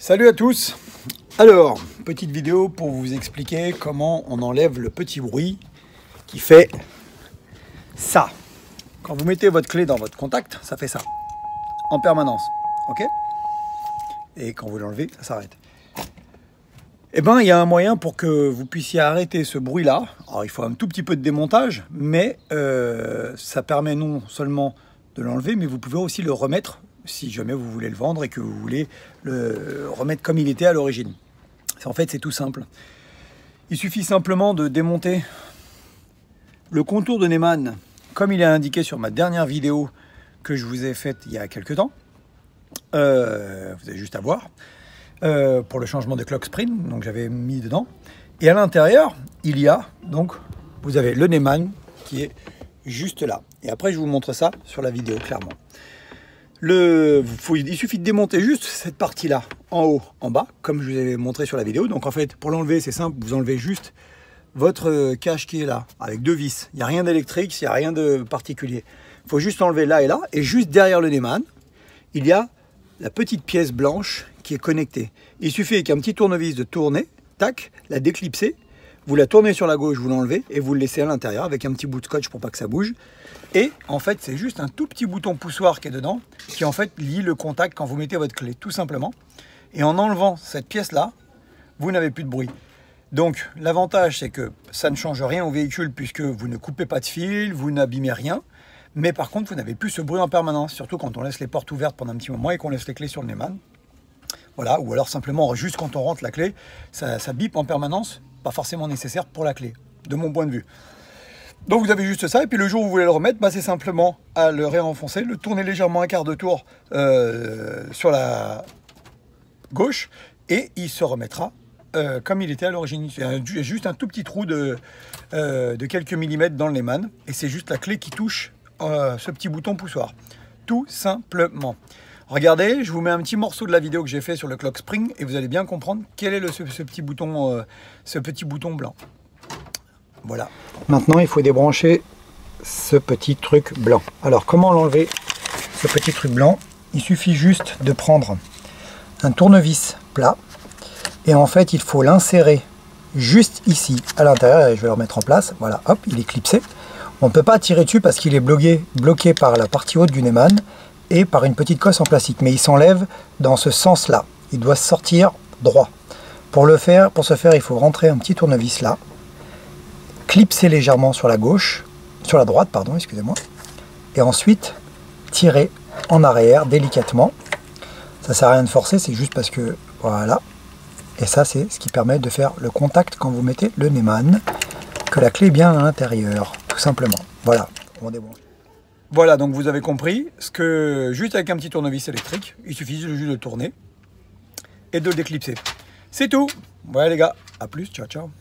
Salut à tous. Alors, petite vidéo pour vous expliquer comment on enlève le petit bruit qui fait ça. Quand vous mettez votre clé dans votre contact, ça fait ça, en permanence, ok? Et quand vous l'enlevez, ça s'arrête. Eh bien, il y a un moyen pour que vous puissiez arrêter ce bruit-là. Alors, il faut un tout petit peu de démontage, mais ça permet non seulement de l'enlever, mais vous pouvez aussi le remettre si jamais vous voulez le vendre et que vous voulez le remettre comme il était à l'origine. En fait, c'est tout simple. Il suffit simplement de démonter le contour de Neumann, comme il est indiqué sur ma dernière vidéo que je vous ai faite il y a quelques temps. Vous avez juste à voir. Pour le changement de clock spring, donc j'avais mis dedans. Et à l'intérieur, il y a, donc, vous avez le Neumann qui est juste là. Et après, je vous montre ça sur la vidéo, clairement. Il suffit de démonter juste cette partie-là, en haut, en bas, comme je vous ai montré sur la vidéo. Donc en fait, pour l'enlever, c'est simple, vous enlevez juste votre cache qui est là, avec deux vis. Il n'y a rien d'électrique, il n'y a rien de particulier. Il faut juste enlever là et là, et juste derrière le Neumann, il y a la petite pièce blanche qui est connectée. Il suffit avec un petit tournevis de tourner, tac, la déclipser, vous la tournez sur la gauche, vous l'enlevez, et vous le laissez à l'intérieur avec un petit bout de scotch pour pas que ça bouge. Et en fait, c'est juste un tout petit bouton poussoir qui est dedans, qui en fait lie le contact quand vous mettez votre clé, tout simplement. Et en enlevant cette pièce-là, vous n'avez plus de bruit. Donc l'avantage, c'est que ça ne change rien au véhicule puisque vous ne coupez pas de fil, vous n'abîmez rien. Mais par contre, vous n'avez plus ce bruit en permanence, surtout quand on laisse les portes ouvertes pendant un petit moment et qu'on laisse les clés sur le Neumann. Voilà, ou alors simplement, juste quand on rentre la clé, ça bip en permanence, pas forcément nécessaire pour la clé, de mon point de vue. Donc vous avez juste ça, et puis le jour où vous voulez le remettre, c'est simplement à le réenfoncer, le tourner légèrement un quart de tour sur la gauche, et il se remettra comme il était à l'origine. Il y a juste un tout petit trou de quelques millimètres dans le Neumann, et c'est juste la clé qui touche ce petit bouton poussoir, tout simplement. Regardez, je vous mets un petit morceau de la vidéo que j'ai fait sur le clock spring, et vous allez bien comprendre quel est ce petit bouton blanc. Voilà. Maintenant, il faut débrancher ce petit truc blanc. Alors, comment l'enlever, ce petit truc blanc? Il suffit juste de prendre un tournevis plat. Et en fait, il faut l'insérer juste ici, à l'intérieur. Et je vais le remettre en place. Voilà, hop, il est clipsé. On ne peut pas tirer dessus parce qu'il est bloqué par la partie haute du Neumann et par une petite cosse en plastique. Mais il s'enlève dans ce sens-là. Il doit sortir droit. Pour ce faire, il faut rentrer un petit tournevis là. Clipser légèrement sur la gauche, sur la droite, pardon, excusez-moi, et ensuite tirer en arrière délicatement. Ça sert à rien de forcer, c'est juste parce que voilà. Et ça, c'est ce qui permet de faire le contact quand vous mettez le Neumann, que la clé est bien à l'intérieur, tout simplement. Voilà, on débranche. Voilà, donc vous avez compris, juste avec un petit tournevis électrique, il suffit juste de le tourner et de le déclipser. C'est tout. Voilà les gars, à plus, ciao ciao.